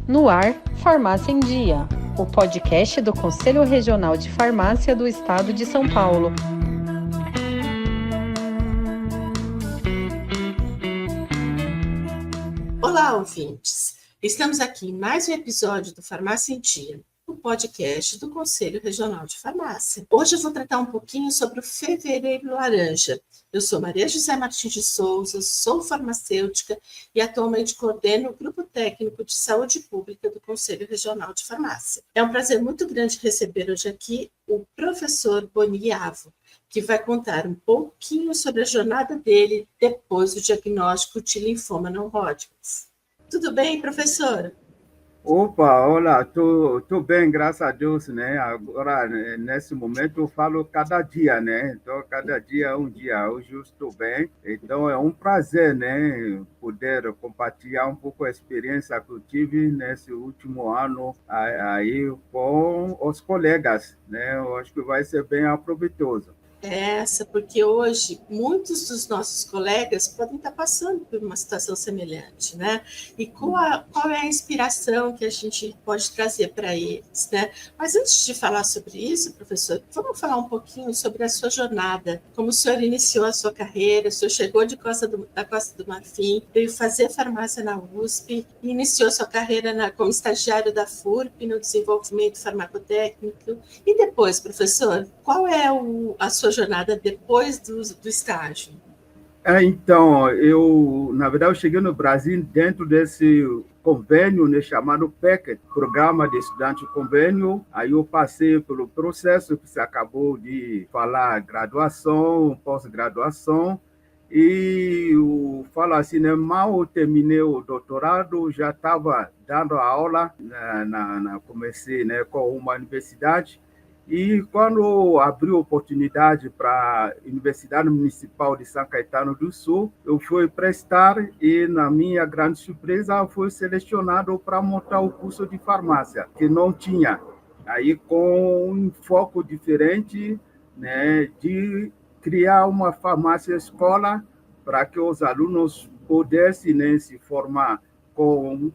No ar, Farmácia em Dia, o podcast do Conselho Regional de Farmácia do Estado de São Paulo. Olá, ouvintes! Estamos aqui em mais um episódio do Farmácia em Dia, o podcast do Conselho Regional de Farmácia. Hoje eu vou tratar um pouquinho sobre o Fevereiro Laranja. Eu sou Maria José Martins de Souza, sou farmacêutica e atualmente coordeno o Grupo Técnico de Saúde Pública do Conselho Regional de Farmácia. É um prazer muito grande receber hoje aqui o professor Boni Avo, que vai contar um pouquinho sobre a jornada dele depois do diagnóstico de linfoma não-Hodgkin. Tudo bem, professor? Opa, olá, tô bem, graças a Deus, né? Agora, nesse momento, eu falo cada dia, né? Então, cada dia é um dia. Hoje eu estou bem. Então, é um prazer, né? Poder compartilhar um pouco a experiência que eu tive nesse último ano aí com os colegas, né? Eu acho que vai ser bem proveitoso. Porque hoje muitos dos nossos colegas podem estar passando por uma situação semelhante, né? E qual é a inspiração que a gente pode trazer para eles, né? Mas antes de falar sobre isso, professor, vamos falar um pouquinho sobre a sua jornada, como o senhor iniciou a sua carreira, o senhor chegou da Costa do Marfim, veio fazer farmácia na USP, e iniciou sua carreira como estagiário da FURP no desenvolvimento farmacotécnico. E depois, professor, qual é a sua jornada depois do estágio? Então, na verdade, eu cheguei no Brasil dentro desse convênio, né, chamado PEC, Programa de Estudante Convênio. Aí eu passei pelo processo que você acabou de falar, graduação, pós-graduação, e eu falo assim, né, mal eu terminei o doutorado, já estava dando aula, comecei, né, com uma universidade. E quando abriu oportunidade para a Universidade Municipal de São Caetano do Sul, eu fui prestar e, na minha grande surpresa, fui selecionado para montar o curso de farmácia, que não tinha. Aí, com um foco diferente, né, de criar uma farmácia-escola para que os alunos pudessem, né, se formar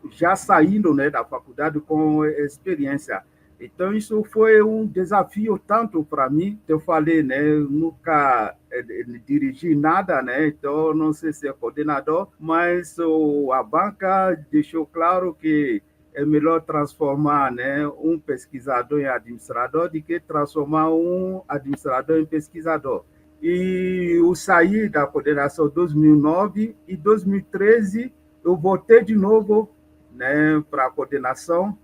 já saindo, né, da faculdade com experiência. Então, isso foi um desafio tanto para mim, eu falei, né, eu nunca dirigi nada, né, então não sei se é coordenador, mas a banca deixou claro que é melhor transformar, né, um pesquisador em administrador do que transformar um administrador em pesquisador. E eu saí da coordenação em 2009 e 2013 eu voltei de novo, né, para a coordenação.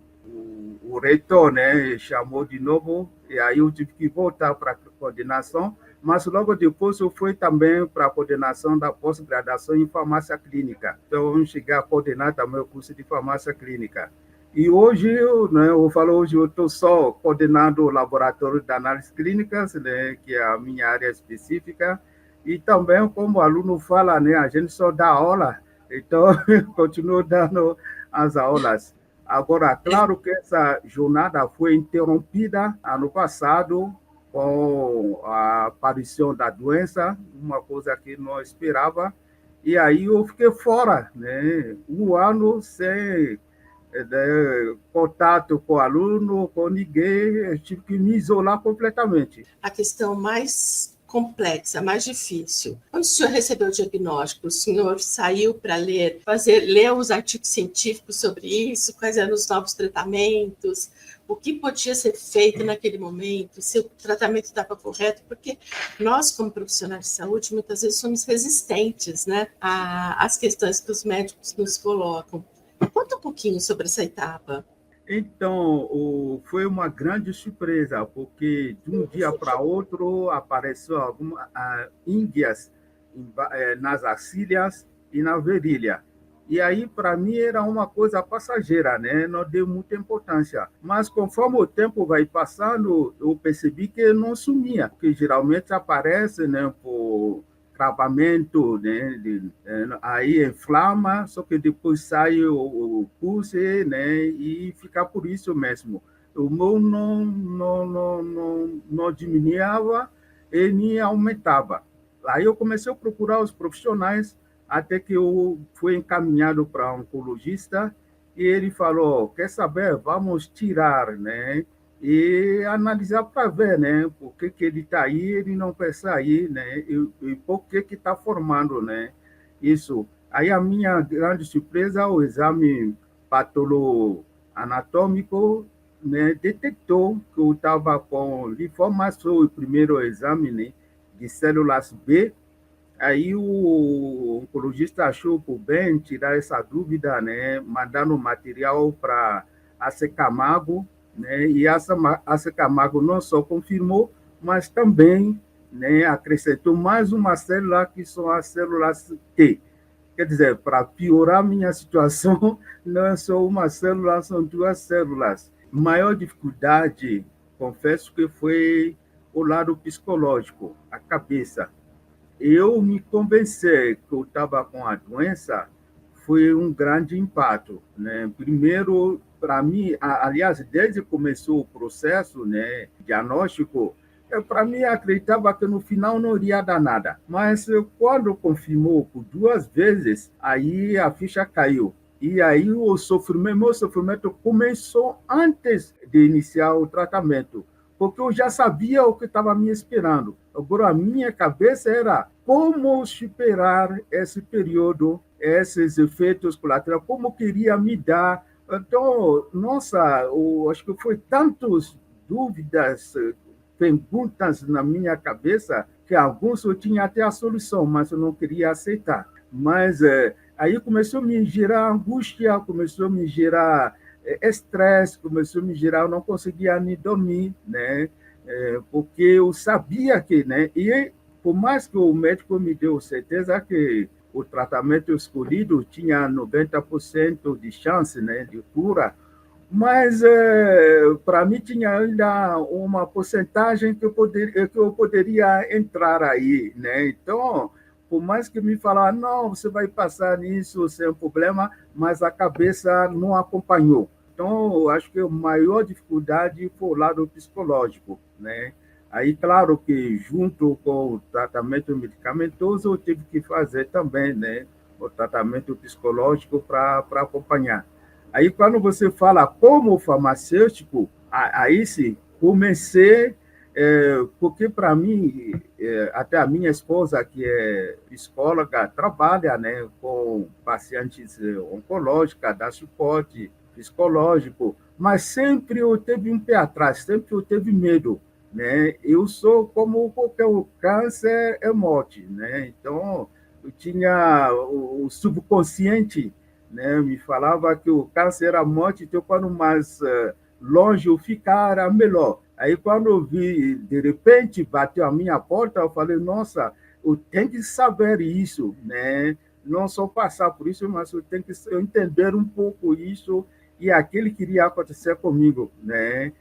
O reitor, né, chamou de novo, e aí eu tive que voltar para a coordenação, mas logo depois eu fui também para a coordenação da pós-graduação em farmácia clínica. Então, eu cheguei a coordenar também o curso de farmácia clínica. E hoje, hoje eu estou só coordenando o laboratório de análises clínicas, né, que é a minha área específica, e também, como o aluno fala, né, a gente só dá aula, então eu continuo dando as aulas. Agora, claro que essa jornada foi interrompida ano passado com a aparição da doença, uma coisa que não esperava, e aí eu fiquei fora, né? Um ano sem contato com o aluno, com ninguém, eu tive que me isolar completamente. A questão mais complexa, mais difícil. Quando o senhor recebeu o diagnóstico, o senhor saiu para ler os artigos científicos sobre isso, quais eram os novos tratamentos, o que podia ser feito naquele momento, se o tratamento estava correto, porque nós, como profissionais de saúde, muitas vezes somos resistentes, né, às questões que os médicos nos colocam. Conta um pouquinho sobre essa etapa. Então, foi uma grande surpresa, porque de um dia para outro apareceu algumas ínguias nas axílias e na virilha. E aí, para mim, era uma coisa passageira, né? Não dei muita importância. Mas conforme o tempo vai passando, eu percebi que não sumia, porque geralmente aparece, né, por travamento, né? Aí inflama, só que depois sai o pulso, né? E fica por isso mesmo. O meu não diminuía e nem aumentava. Aí eu comecei a procurar os profissionais, até que eu fui encaminhado para um oncologista, E ele falou, quer saber, vamos tirar, né? E analisar para ver, né? Por que ele está aí, ele não quer sair, né? E por que está formando, né? Isso. Aí a minha grande surpresa, o exame patoloanatômico, né, detectou que eu estava com linfoma, foi o primeiro exame, né, de células B. Aí o oncologista achou por bem tirar essa dúvida, né, mandando material para a Camargo, né, e a Camargo não só confirmou, mas também, né, acrescentou mais uma célula, que são as células T. Quer dizer, para piorar minha situação, não é só uma célula, são duas células. Maior dificuldade, confesso que foi o lado psicológico, a cabeça. Eu me convencer que eu estava com a doença foi um grande impacto, né? Primeiro, para mim, aliás, desde que começou o processo, né, diagnóstico, para mim acreditava que no final não iria dar nada. Mas quando confirmou por 2 vezes, aí a ficha caiu. E aí o sofrimento, meu sofrimento começou antes de iniciar o tratamento, porque eu já sabia o que estava me esperando. Agora, a minha cabeça era como superar esse período, esses efeitos colaterais, como queria me dar. Então, nossa, eu acho que foi tantas dúvidas, perguntas na minha cabeça, que alguns eu tinha até a solução, mas eu não queria aceitar. Mas aí começou a me gerar angústia, começou a me gerar estresse, começou a me gerar, eu não conseguia nem dormir, né? Porque eu sabia que, né? E por mais que o médico me deu certeza que o tratamento escolhido tinha 90% de chance, né, de cura, mas para mim tinha ainda uma porcentagem que eu poderia entrar aí, né? Então, por mais que me falaram, não, você vai passar nisso sem problema, mas a cabeça não acompanhou. Então, eu acho que a maior dificuldade foi o lado psicológico, né? Aí, claro que junto com o tratamento medicamentoso, eu tive que fazer também, né, o tratamento psicológico para acompanhar. Aí, quando você fala como farmacêutico, aí sim, comecei, porque para mim, até a minha esposa, que é psicóloga, trabalha, né, com pacientes oncológicos, dá suporte psicológico, mas sempre eu teve um pé atrás, sempre eu teve medo, né? Eu sou como qualquer câncer é morte, né? Então, eu tinha o subconsciente, né, me falava que o câncer era morte, então quando mais longe eu ficar, era melhor. Aí quando eu vi, de repente, bateu a minha porta, eu falei, nossa, eu tenho que saber isso, né? Não só passar por isso, mas eu tenho que entender um pouco isso e aquilo que iria acontecer comigo, né?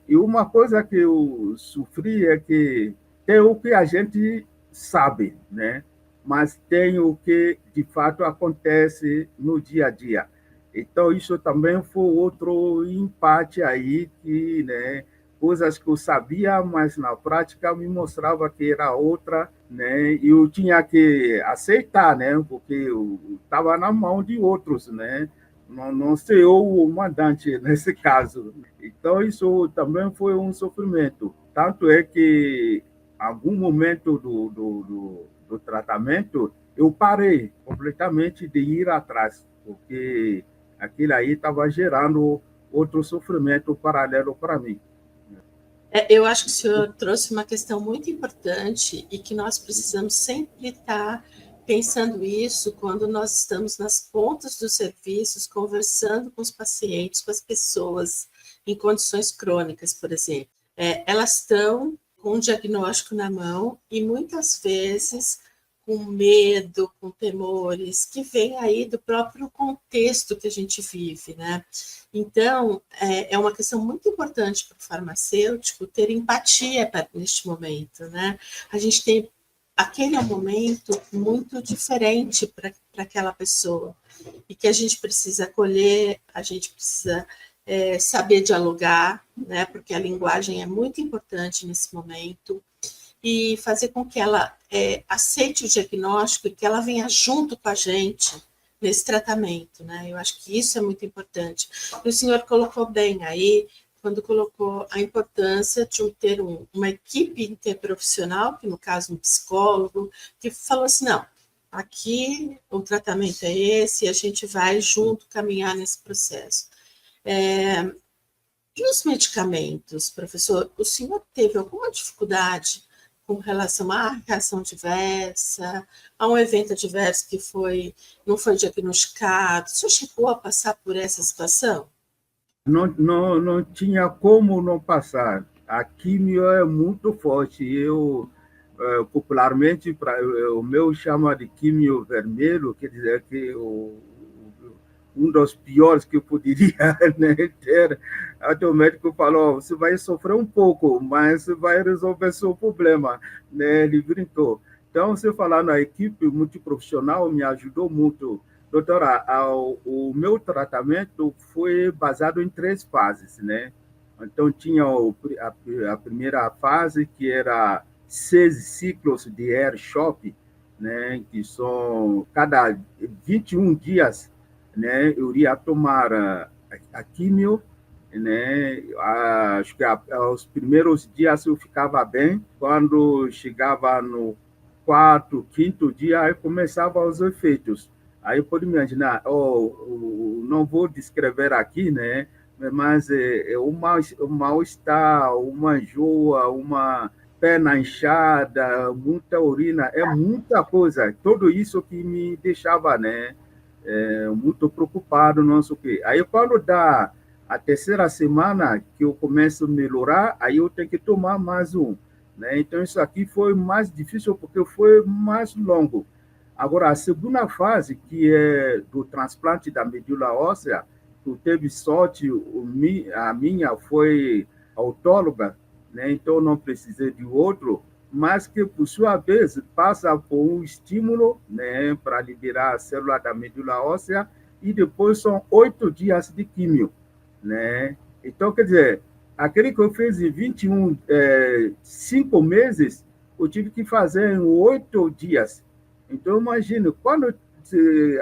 E uma coisa que eu sofri é que tem o que a gente sabe, né? Mas tem o que de fato acontece no dia a dia. Então, isso também foi outro empate aí, que, né, coisas que eu sabia, mas na prática me mostrava que era outra, né, e eu tinha que aceitar, né, porque eu estava na mão de outros, né, não sei eu o mandante nesse caso. Então, isso também foi um sofrimento. Tanto é que, em algum momento do tratamento, eu parei completamente de ir atrás, porque aquilo aí estava gerando outro sofrimento paralelo para mim. Eu acho que o senhor trouxe uma questão muito importante e que nós precisamos sempre estar pensando isso quando nós estamos nas pontas dos serviços, conversando com os pacientes, com as pessoas em condições crônicas, por exemplo. Elas estão com um diagnóstico na mão e muitas vezes com medo, com temores, que vem aí do próprio contexto que a gente vive, né? Então, é uma questão muito importante para o farmacêutico ter empatia neste momento, né? A gente tem aquele é um momento muito diferente para aquela pessoa e que a gente precisa acolher, a gente precisa saber dialogar, né? Porque a linguagem é muito importante nesse momento e fazer com que ela aceite o diagnóstico e que ela venha junto com a gente nesse tratamento, né? Eu acho que isso é muito importante. E o senhor colocou bem aí, quando colocou a importância de ter uma equipe interprofissional, que no caso um psicólogo, que falou assim, não, aqui o tratamento é esse, e a gente vai junto caminhar nesse processo. E os medicamentos, professor, o senhor teve alguma dificuldade com relação à reação adversa, a um evento adverso que não foi diagnosticado? O senhor chegou a passar por essa situação? Não tinha como não passar. A quimio é muito forte. Popularmente, o meu chama de quimio vermelho, quer dizer que um dos piores que eu poderia, né, ter. Até o médico falou, você vai sofrer um pouco, mas vai resolver seu problema, né? Ele brincou. Então, você falar na equipe multiprofissional me ajudou muito. Doutora, o meu tratamento foi baseado em 3 fases, né? Então, tinha a primeira fase, que era 6 ciclos de air shop, né? Que são cada 21 dias, né? Eu iria tomar a químio, né? Acho que aos primeiros dias eu ficava bem. Quando chegava no 4º, 5º dia, aí começavam os efeitos. Aí eu pude imaginar, não vou descrever aqui, né? Mas um mal-estar, uma enjoa, uma perna inchada, muita urina, é muita coisa. Tudo isso que me deixava, né, muito preocupado, não sei o quê. Aí, quando dá a 3ª semana que eu começo a melhorar, aí eu tenho que tomar mais um, né? Então, isso aqui foi mais difícil porque foi mais longo. Agora, a segunda fase, que é do transplante da medula óssea, eu teve sorte, a minha foi autóloga, né? Então não precisei de outro, mas que, por sua vez, passa por um estímulo, né, para liberar a célula da medula óssea, e depois são 8 dias de químio, né? Então, quer dizer, aquele que eu fiz em 21, 5 meses, eu tive que fazer em 8 dias. Então, imagino,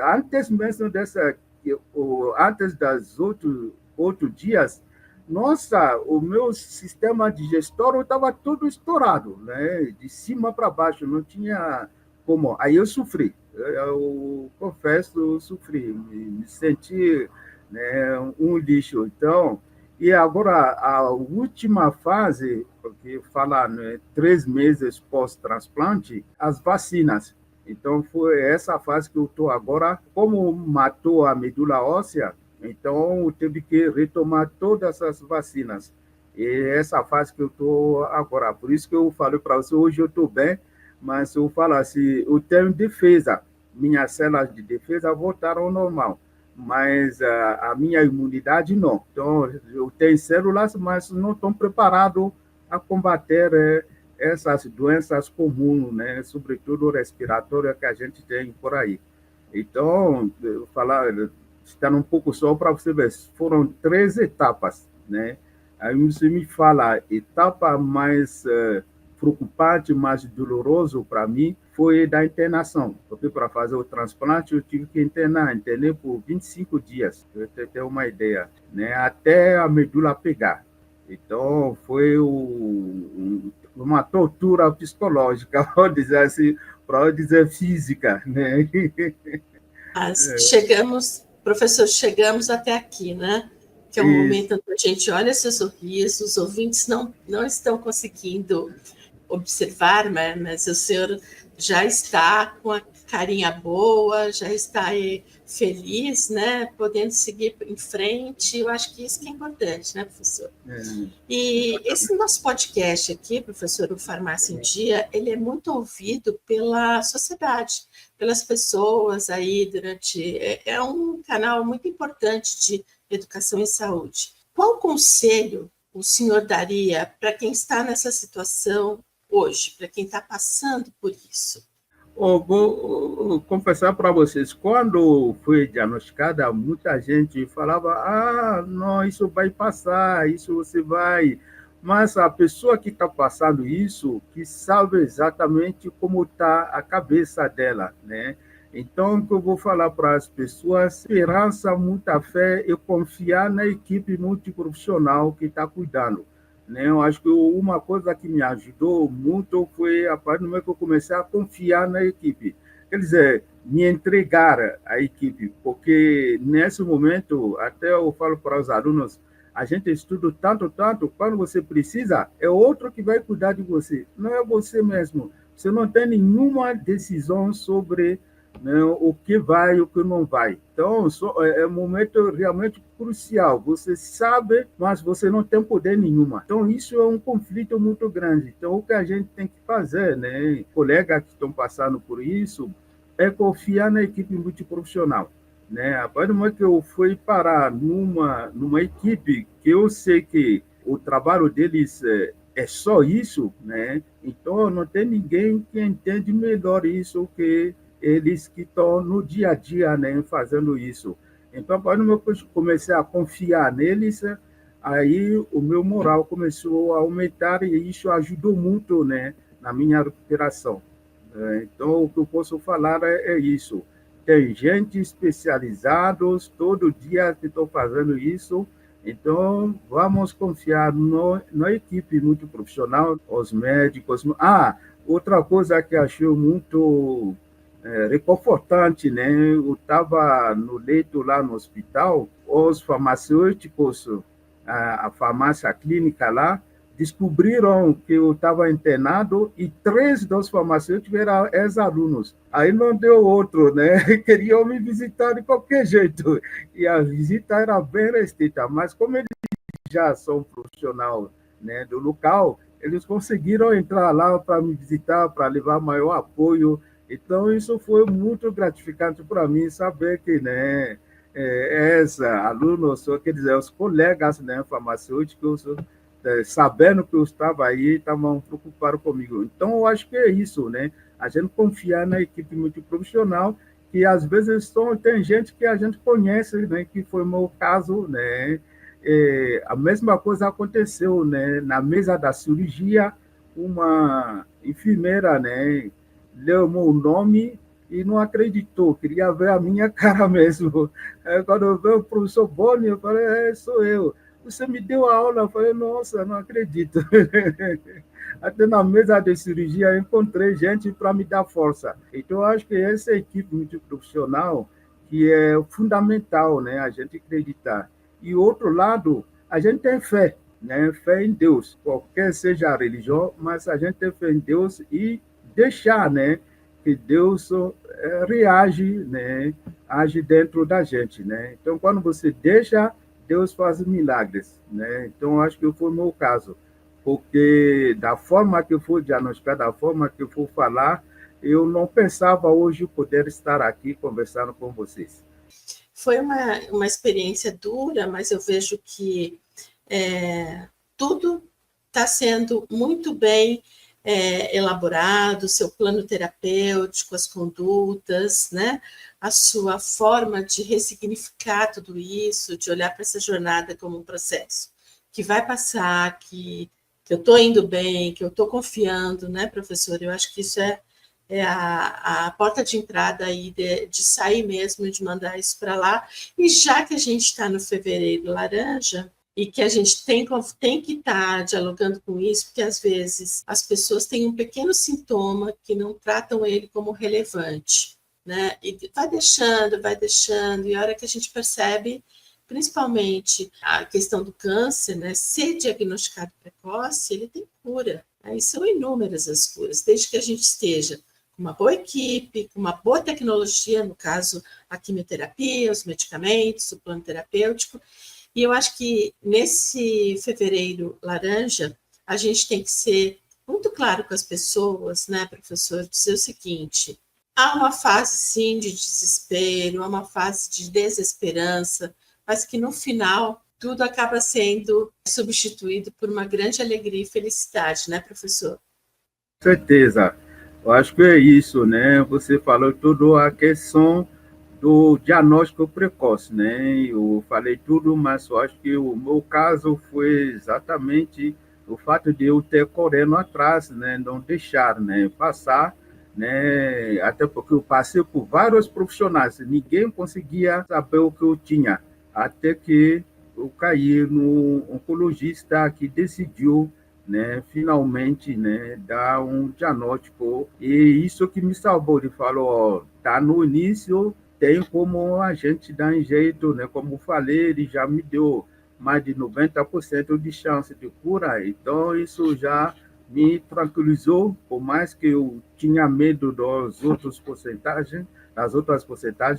antes mesmo antes das 8 dias, nossa, o meu sistema digestório estava todo estourado, né? De cima para baixo, não tinha como. Aí eu sofri, eu confesso, eu sofri, me senti, né, um lixo. Então, e agora a última fase, porque fala, né, 3 meses pós-transplante, as vacinas. Então, foi essa fase que eu estou agora. Como matou a medula óssea, então eu tive que retomar todas as vacinas. E essa fase que eu estou agora. Por isso que eu falei para você, hoje eu estou bem, mas eu falo assim, eu tenho defesa. Minhas células de defesa voltaram ao normal, mas a minha imunidade não. Então, eu tenho células, mas não estou preparado a combater essas doenças comuns, né, sobretudo respiratórias que a gente tem por aí. Então, eu falar, está um pouco só para você ver, foram 3 etapas, né? Aí você me fala, etapa mais preocupante, mais doloroso para mim foi da internação, porque para fazer o transplante eu tive que internei por 25 dias, para você ter uma ideia, né, até a medula pegar. Então, foi uma tortura psicológica, pode dizer assim, para dizer física, né? Mas professor, chegamos até aqui, né? Que é um momento onde a gente olha seu sorriso, os ouvintes não estão conseguindo observar, mas o senhor já está com a carinha boa, já está aí feliz, né? Podendo seguir em frente. Eu acho que isso que é importante, né, professor? E esse nosso podcast aqui, professor, o Farmácia em Dia, ele é muito ouvido pela sociedade, pelas pessoas aí é um canal muito importante de educação em saúde. Qual conselho o senhor daria para quem está nessa situação hoje, para quem está passando por isso? Vou confessar para vocês, quando foi diagnosticada, muita gente falava, não, isso vai passar, isso você vai... Mas a pessoa que está passando isso, que sabe exatamente como está a cabeça dela, né? Então, o que eu vou falar para as pessoas, esperança, muita fé e confiar na equipe multiprofissional que está cuidando. Né? Eu acho que uma coisa que me ajudou muito foi a partir do momento que eu comecei a confiar na equipe. Quer dizer, me entregar à equipe, porque nesse momento, até eu falo para os alunos, a gente estuda tanto, tanto, quando você precisa, é outro que vai cuidar de você, não é você mesmo. Você não tem nenhuma decisão sobre, né, o que vai e o que não vai. Então, é um momento realmente crucial. Você sabe, mas você não tem poder nenhuma. Então, isso é um conflito muito grande. Então, o que a gente tem que fazer, né, colegas que estão passando por isso, é confiar na equipe multiprofissional. Né? A partir do momento que eu fui parar numa equipe que eu sei que o trabalho deles é só isso, né? Então não tem ninguém que entende melhor isso que eles que estão no dia a dia, né, fazendo isso. Então, a partir do momento que eu comecei a confiar neles, aí o meu moral começou a aumentar e isso ajudou muito, né, na minha recuperação. Então, o que eu posso falar é isso. Tem gente especializada todo dia que estão fazendo isso. Então, vamos confiar na equipe muito profissional, os médicos. Outra coisa que achei muito reconfortante, né? Eu estava no leito lá no hospital, os farmacêuticos, a farmácia clínica lá, descobriram que eu estava internado e 3 dos farmacêuticos eram ex-alunos. Aí não deu outro, né? Queriam me visitar de qualquer jeito. E a visita era bem restrita, mas como eles já são profissionais, né, do local, eles conseguiram entrar lá para me visitar, para levar maior apoio. Então, isso foi muito gratificante para mim, saber que, né, alunos, quer dizer, os colegas, né, farmacêuticos, sabendo que eu estava aí, estavam preocupados comigo. Então, eu acho que é isso, né? A gente confiar na equipe multiprofissional, que às vezes tem gente que a gente conhece, né? Que foi o meu caso, né? A mesma coisa aconteceu, né? Na mesa da cirurgia, uma enfermeira, né, leu o meu nome e não acreditou, queria ver a minha cara mesmo. Quando eu vi o professor Boni, eu falei, sou eu. Você me deu a aula, eu falei, nossa, não acredito. Até na mesa de cirurgia eu encontrei gente para me dar força. Então, eu acho que essa equipe multiprofissional que é fundamental, né, a gente acreditar. E outro lado, a gente tem fé, né, fé em Deus, qualquer seja a religião, mas a gente tem fé em Deus e deixar, né, que Deus reage, né, age dentro da gente, né. Então, quando você deixa, Deus faz milagres, né? Então, acho que foi o meu caso, porque da forma que eu fui diagnosticar, da forma que eu fui falar, eu não pensava hoje poder estar aqui conversando com vocês. Foi uma experiência dura, mas eu vejo que tudo está sendo muito bem elaborado, seu plano terapêutico, as condutas, né? A sua forma de ressignificar tudo isso, de olhar para essa jornada como um processo que vai passar, que eu estou indo bem, que eu estou confiando, né, professor? Eu acho que isso é a porta de entrada aí de sair mesmo, de mandar isso para lá. E já que a gente está no fevereiro laranja, e que a gente tem que estar dialogando com isso, porque às vezes as pessoas têm um pequeno sintoma que não tratam ele como relevante, né? E vai deixando, e a hora que a gente percebe, principalmente a questão do câncer, né? Ser diagnosticado precoce, ele tem cura, né? E são inúmeras as curas, desde que a gente esteja com uma boa equipe, com uma boa tecnologia, no caso, a quimioterapia, os medicamentos, o plano terapêutico. E eu acho que nesse fevereiro laranja, a gente tem que ser muito claro com as pessoas, né, professor? Dizer o seguinte: há uma fase, sim, de desespero, há uma fase de desesperança, mas que no final tudo acaba sendo substituído por uma grande alegria e felicidade, né, professor? Com certeza. Eu acho que é isso, né? Você falou tudo a questão do diagnóstico precoce, né? Eu falei tudo, mas eu acho que o meu caso foi exatamente o fato de eu ter correndo atrás, né? Não deixar, né, passar, né? Até porque eu passei por vários profissionais, ninguém conseguia saber o que eu tinha, até que eu caí no oncologista que decidiu, né, finalmente, né, dar um diagnóstico, e isso que me salvou. Ele falou, ó, tá no início, tem como a gente dar um jeito, né? Como eu falei, ele já me deu mais de 90% de chance de cura, então isso já me tranquilizou, por mais que eu tinha medo das outras porcentagens,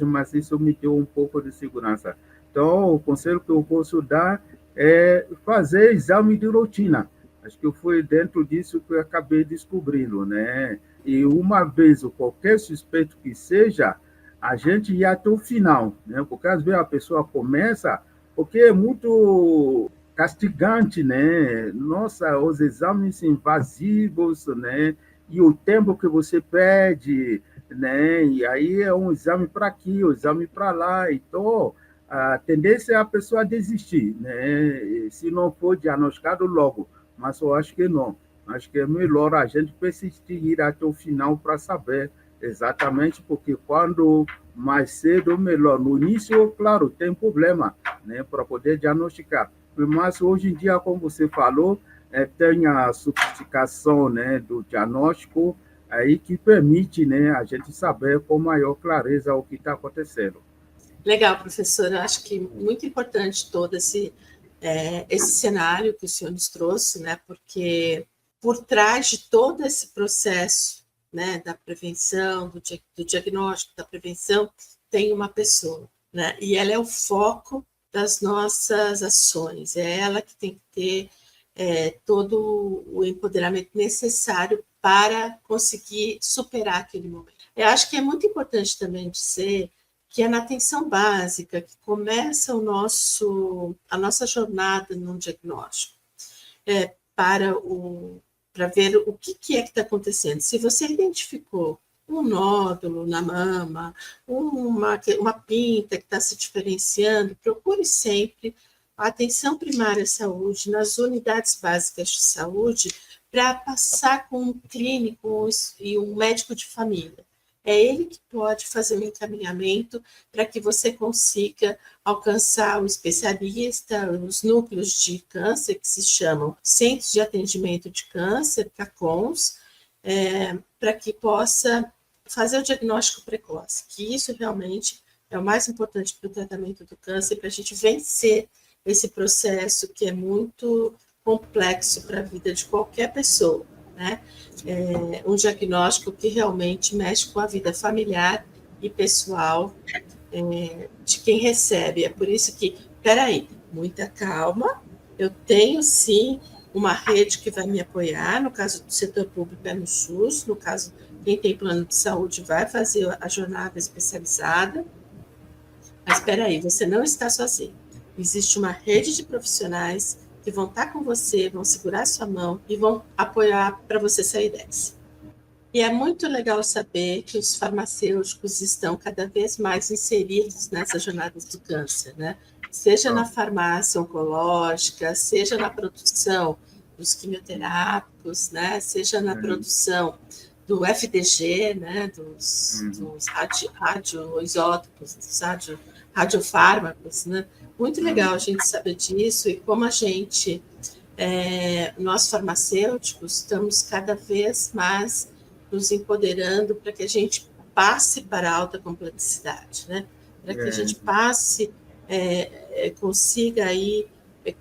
mas isso me deu um pouco de segurança. Então, o conselho que eu posso dar é fazer exame de rotina. Acho que foi dentro disso que eu acabei descobrindo, né? E uma vez, ou qualquer suspeito que seja, a gente ir até o final, né? Porque às vezes a pessoa começa, porque é muito castigante, né? Nossa, os exames invasivos, né? E o tempo que você perde, né? E aí é um exame para aqui, um exame para lá. Então, a tendência é a pessoa desistir, né? Se não for diagnosticado logo, mas eu acho que não. Acho que é melhor a gente persistir, ir até o final para saber exatamente, porque quando mais cedo, melhor. No início, claro, tem problema, né, para poder diagnosticar. Mas hoje em dia, como você falou, tem a sofisticação, né, do diagnóstico aí que permite, né, a gente saber com maior clareza o que está acontecendo. Legal, professor. Eu acho que muito importante todo esse cenário que o senhor nos trouxe, né? Porque por trás de todo esse processo, né, da prevenção, do diagnóstico, da prevenção, tem uma pessoa, né? E ela é o foco das nossas ações. É ela que tem que ter todo o empoderamento necessário para conseguir superar aquele momento. Eu acho que é muito importante também dizer que é na atenção básica que começa a nossa jornada no diagnóstico, para ver o que é que está acontecendo. Se você identificou um nódulo na mama, uma pinta que está se diferenciando, procure sempre a atenção primária à saúde, nas unidades básicas de saúde, para passar com um clínico e um médico de família. É ele que pode fazer o encaminhamento para que você consiga alcançar o especialista, os núcleos de câncer, que se chamam Centros de Atendimento de Câncer, CACONs, para que possa fazer o diagnóstico precoce, que isso realmente é o mais importante para o tratamento do câncer, para a gente vencer esse processo que é muito complexo para a vida de qualquer pessoa, né? Um diagnóstico que realmente mexe com a vida familiar e pessoal de quem recebe. É por isso que, peraí, muita calma, eu tenho sim uma rede que vai me apoiar, no caso do setor público é no SUS, no caso quem tem plano de saúde vai fazer a jornada especializada, mas peraí, você não está sozinho. Existe uma rede de profissionais que vão estar com você, vão segurar sua mão e vão apoiar para você sair dessa. E é muito legal saber que os farmacêuticos estão cada vez mais inseridos nessas jornadas do câncer, né? Seja na farmácia oncológica, seja na produção dos quimioterápicos, né? Seja na produção do FDG, né? Dos radioisótopos, dos radiofármacos, né? Muito legal a gente saber disso e como a gente, nós farmacêuticos, estamos cada vez mais nos empoderando para que a gente passe para a alta complexidade, né? Para que a gente passe, consiga aí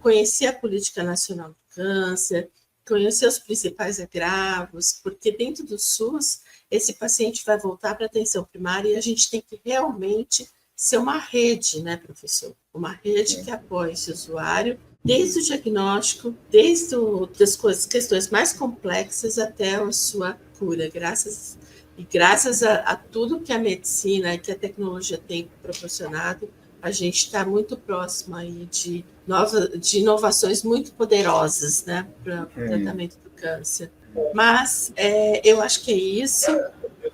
conhecer a política nacional do câncer, conhecer os principais agravos, porque dentro do SUS esse paciente vai voltar para a atenção primária e a gente tem que realmente ser uma rede, né, professor? Uma rede que apoie esse usuário, desde o diagnóstico, desde as questões mais complexas até a sua cura, graças a tudo que a medicina e que a tecnologia tem proporcionado, a gente está muito próximo aí de inovações muito poderosas, né, para o tratamento do câncer. Mas eu acho que é isso,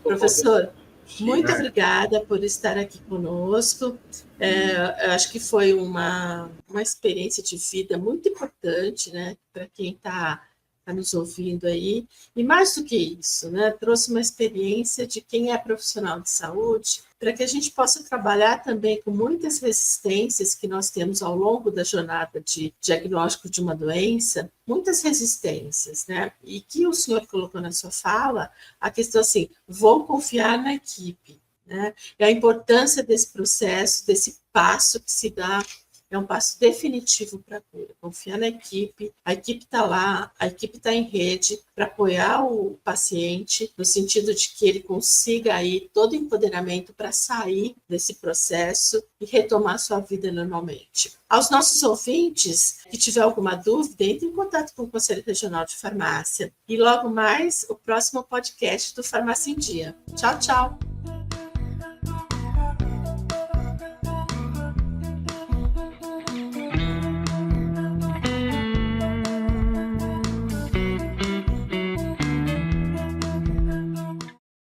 professor. Muito obrigada por estar aqui conosco. Eu acho que foi uma experiência de vida muito importante, né, para quem está está nos ouvindo aí. E mais do que isso, né, trouxe uma experiência de quem é profissional de saúde, para que a gente possa trabalhar também com muitas resistências que nós temos ao longo da jornada de diagnóstico de uma doença, muitas resistências, né? E que o senhor colocou na sua fala, a questão assim, vou confiar na equipe, né? E a importância desse processo, desse passo que se dá, é um passo definitivo para a cura. Confiar na equipe, a equipe está lá, a equipe está em rede para apoiar o paciente, no sentido de que ele consiga aí todo o empoderamento para sair desse processo e retomar sua vida normalmente. Aos nossos ouvintes, que tiver alguma dúvida, entre em contato com o Conselho Regional de Farmácia. E logo mais, o próximo podcast do Farmácia em Dia. Tchau, tchau!